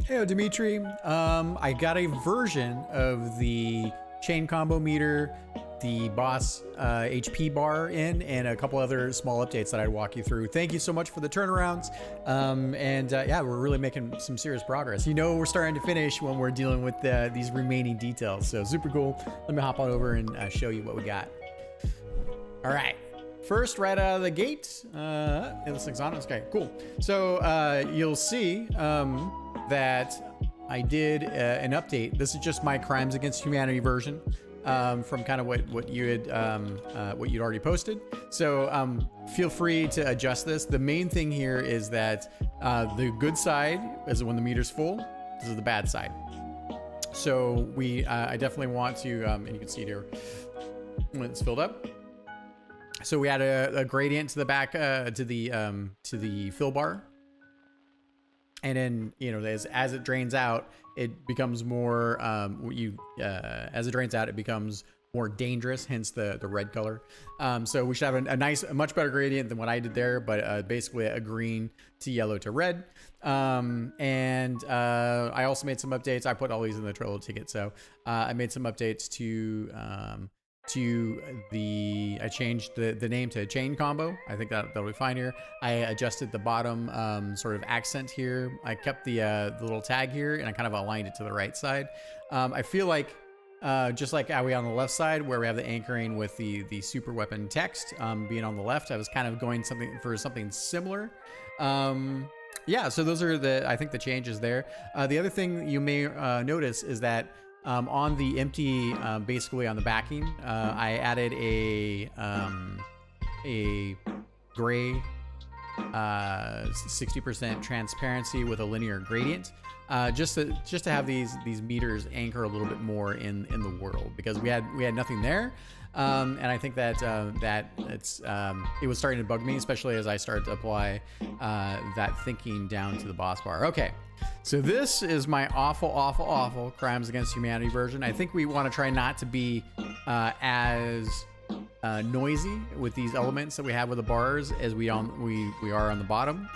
Hey, Dimitri. I got a version of the chain combo meter, the boss HP bar in, and a couple other small updates that I'd walk you through. Thank you so much for the turnarounds. Yeah, we're really making some serious progress. You know, we're starting to finish when we're dealing with these remaining details. So super cool. Let me hop on over and show you what we got. All right. First, right out of the gate, this thing's on. Okay, cool. So you'll see that I did an update. This is just my Crimes Against Humanity version from kind of what you had what you'd already posted. So feel free to adjust this. The main thing here is that the good side is when the meter's full. This is the bad side. So I definitely want to, and you can see it here when it's filled up. So we add a gradient to the back to the fill bar, and then as it drains out, it becomes more as it drains out, it becomes more dangerous. Hence the red color. So we should have a much better gradient than what I did there, but basically a green to yellow to red. And I also made some updates. I put all these in the Trello ticket, so I made some updates to I changed the name to chain combo. I think that'll be fine here. I adjusted the bottom sort of accent here. I kept the little tag here, and I kind of aligned it to the right side. I feel like just like how we on the left side where we have the anchoring with the super weapon text being on the left, I was kind of going for something similar. Yeah, so those are I think the changes there. The other thing you may notice is that on the empty, basically on the backing, I added a gray 60% transparency with a linear gradient, just to have these meters anchor a little bit more in the world, because we had nothing there. And I think that it was starting to bug me, especially as I started to apply that thinking down to the boss bar. Okay, so this is my awful Crimes Against Humanity version. I think we want to try not to be as noisy with these elements that we have with the bars as we are on the bottom.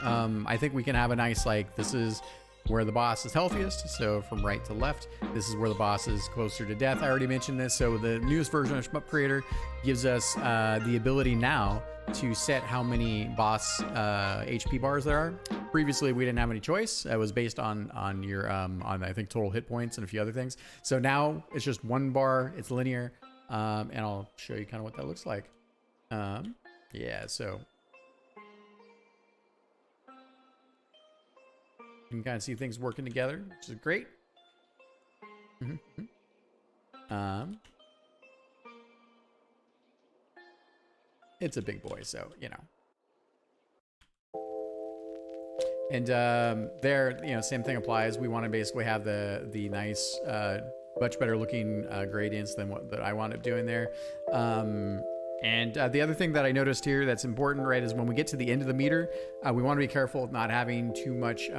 I think we can have a nice, like, this is where the boss is healthiest, so from right to left. This is where the boss is closer to death. I already mentioned this. So the newest version of Shmup Creator gives us the ability now to set how many boss HP bars there are. Previously, we didn't have any choice. It was based on your on I think total hit points and a few other things. So now it's just one bar. It's linear, and I'll show you kind of what that looks like. Yeah, so you can kind of see things working together, which is great. It's a big boy, so and there, same thing applies. We want to basically have the nice, much better looking gradients than what that I wound up doing there. And the other thing that I noticed here that's important, right, is when we get to the end of the meter, we want to be careful of not having too much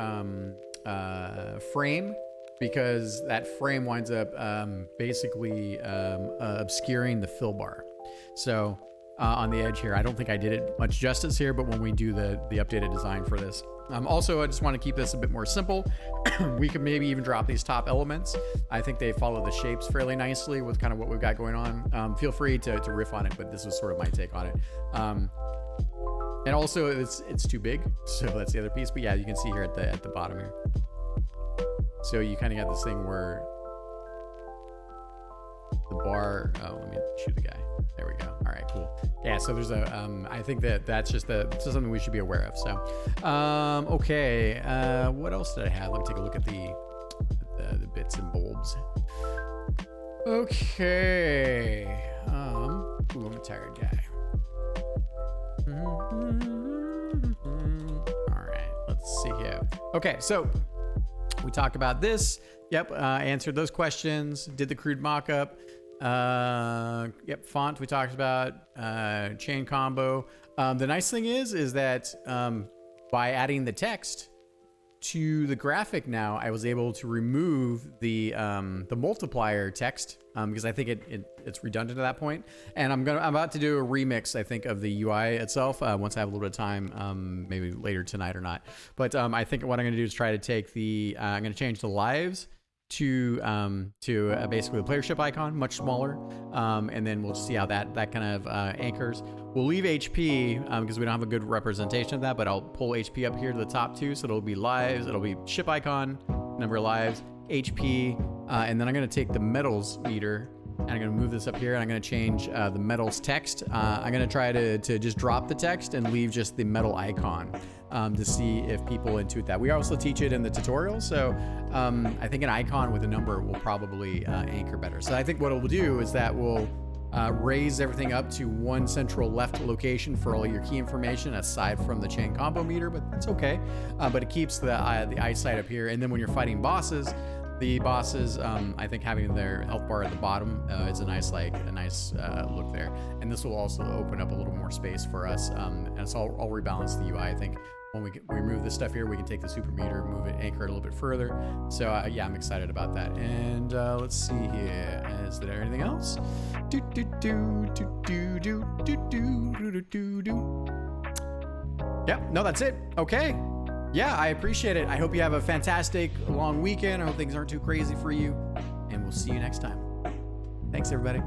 frame, because that frame winds up basically obscuring the fill bar. So on the edge here, I don't think I did it much justice here, but when we do the updated design for this. Also, I just want to keep this a bit more simple. We could maybe even drop these top elements. I think they follow the shapes fairly nicely with kind of what we've got going on. Feel free to riff on it, but this was sort of my take on it. And also, it's too big, so that's the other piece. But yeah, you can see here at the bottom here. So you kind of got this thing where the bar. Oh, let me shoot the guy. There we go. All right, cool. Yeah, so there's I think that's just something we should be aware of. So, okay. What else did I have? Let me take a look at the bits and bulbs. Okay. Ooh, I'm a tired guy. All right, let's see here. Okay, so we talked about this. Yep, answered those questions. Did the crude mock-up. Yep, font we talked about, chain combo. The nice thing is that by adding the text to the graphic now, I was able to remove the multiplier text because I think it's redundant at that point. And I'm about to do a remix, I think, of the UI itself once I have a little bit of time, maybe later tonight or not. But I think what I'm going to do is try to take the I'm going to change the lives to basically the player ship icon, much smaller, and then we'll see how that kind of anchors. We'll leave HP because we don't have a good representation of that, but I'll pull HP up here to the top too, so it'll be lives, it'll be ship icon, number of lives, HP, and then I'm going to take the metals meter and I'm going to move this up here and I'm going to change the metals text. I'm going to try to just drop the text and leave just the metal icon to see if people intuit that. We also teach it in the tutorial, so I think an icon with a number will probably anchor better. So I think what it will do is that we'll raise everything up to one central left location for all your key information aside from the chain combo meter, but that's okay. But it keeps the eyesight up here, and then when you're fighting bosses, I think having their health bar at the bottom is a nice look there. And this will also open up a little more space for us. And so I'll rebalance the UI. I think when we remove this stuff here, we can take the super meter, move it, anchor it a little bit further. So yeah, I'm excited about that. And let's see here. Is there anything else? Yep, no, that's it. Okay. Yeah, I appreciate it. I hope you have a fantastic long weekend. I hope things aren't too crazy for you. And we'll see you next time. Thanks, everybody.